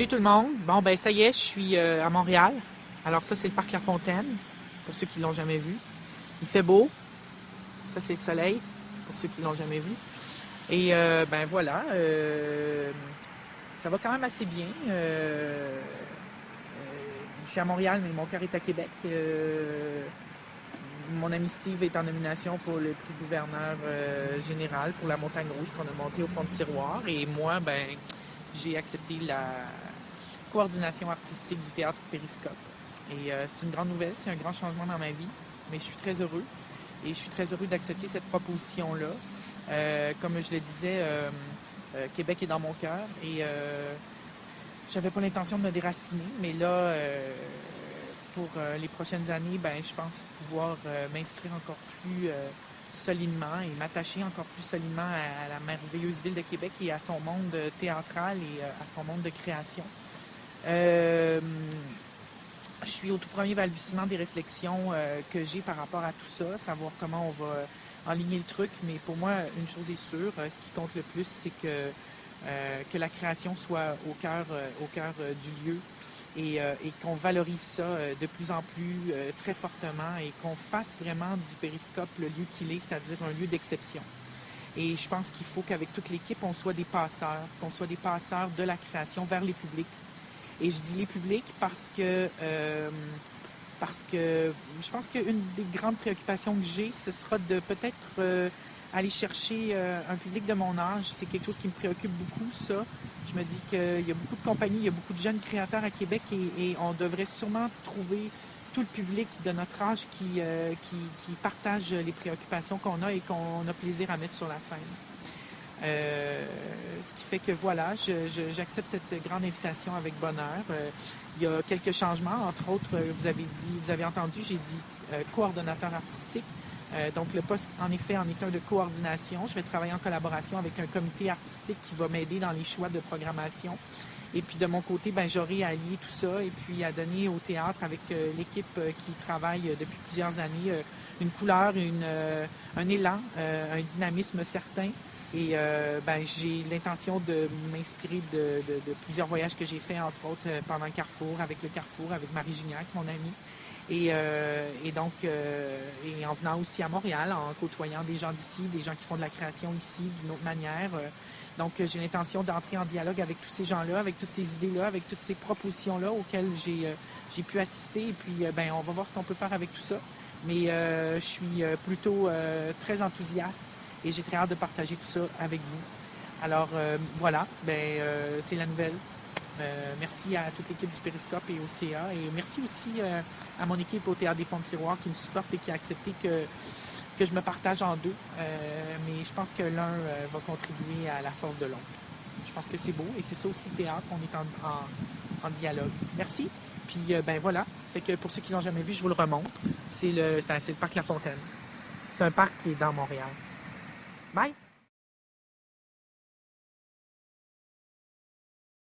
Salut tout le monde. Bon, ben ça y est, je suis à Montréal. Alors ça, c'est le parc La Fontaine, pour ceux qui l'ont jamais vu. Il fait beau. Ça, c'est le soleil, pour ceux qui l'ont jamais vu. Et ben voilà, ça va quand même assez bien. Je suis à Montréal, mais mon cœur est à Québec. Mon ami Steve est en nomination pour le prix gouverneur général pour la Montagne Rouge qu'on a monté au fond de tiroir. Et moi, ben, j'ai accepté la coordination artistique du théâtre Périscope. Et c'est une grande nouvelle, c'est un grand changement dans ma vie, mais je suis très heureux. Et je suis très heureux d'accepter cette proposition-là. Comme je le disais, Québec est dans mon cœur et j'avais pas l'intention de me déraciner, mais là, pour les prochaines années, ben, je pense pouvoir m'inscrire encore plus solidement et m'attacher encore plus solidement à la merveilleuse ville de Québec et à son monde théâtral et à son monde de création. Je suis au tout premier balbutiement des réflexions que j'ai par rapport à tout ça, savoir comment on va enligner le truc, mais pour moi, une chose est sûre, ce qui compte le plus, c'est que la création soit au cœur du lieu et qu'on valorise ça de plus en plus très fortement et qu'on fasse vraiment du Périscope le lieu qu'il est, c'est-à-dire un lieu d'exception. Et je pense qu'il faut qu'avec toute l'équipe, on soit des passeurs, qu'on soit des passeurs de la création vers les publics. Et je dis les publics parce que je pense qu'une des grandes préoccupations que j'ai, ce sera de peut-être aller chercher un public de mon âge. C'est quelque chose qui me préoccupe beaucoup, ça. Je me dis qu'il y a beaucoup de compagnies, il y a beaucoup de jeunes créateurs à Québec et on devrait sûrement trouver tout le public de notre âge qui partage les préoccupations qu'on a et qu'on a plaisir à mettre sur la scène. Ce qui fait que voilà, j'accepte cette grande invitation avec bonheur. Il y a quelques changements, entre autres, vous avez entendu, j'ai dit coordonnateur artistique. Donc le poste, en effet, en est un de coordination. Je vais travailler en collaboration avec un comité artistique qui va m'aider dans les choix de programmation. Et puis de mon côté, ben, j'aurai à lier tout ça et puis à donner au théâtre avec l'équipe qui travaille depuis plusieurs années une couleur, un élan, un dynamisme certain. Et ben, j'ai l'intention de m'inspirer de plusieurs voyages que j'ai faits, entre autres pendant le Carrefour, avec Marie Gignac, mon amie. Et donc, et en venant aussi à Montréal, en côtoyant des gens d'ici, des gens qui font de la création ici d'une autre manière. Donc, j'ai l'intention d'entrer en dialogue avec tous ces gens-là, avec toutes ces idées-là, avec toutes ces propositions-là auxquelles j'ai pu assister. Et puis, ben, on va voir ce qu'on peut faire avec tout ça. Mais je suis plutôt très enthousiaste et j'ai très hâte de partager tout ça avec vous. Alors, voilà, ben, c'est la nouvelle. Merci à toute l'équipe du Périscope et au CA. Et merci aussi à mon équipe au Théâtre des Fonds de Tiroir qui me supporte et qui a accepté que je me partage en deux. Mais je pense que l'un va contribuer à la force de l'autre. Je pense que c'est beau et c'est ça aussi le théâtre. On est en dialogue. Merci. Puis, ben voilà. Fait que pour ceux qui l'ont jamais vu, je vous le remontre. C'est le parc La Fontaine. C'est un parc qui est dans Montréal. Bye!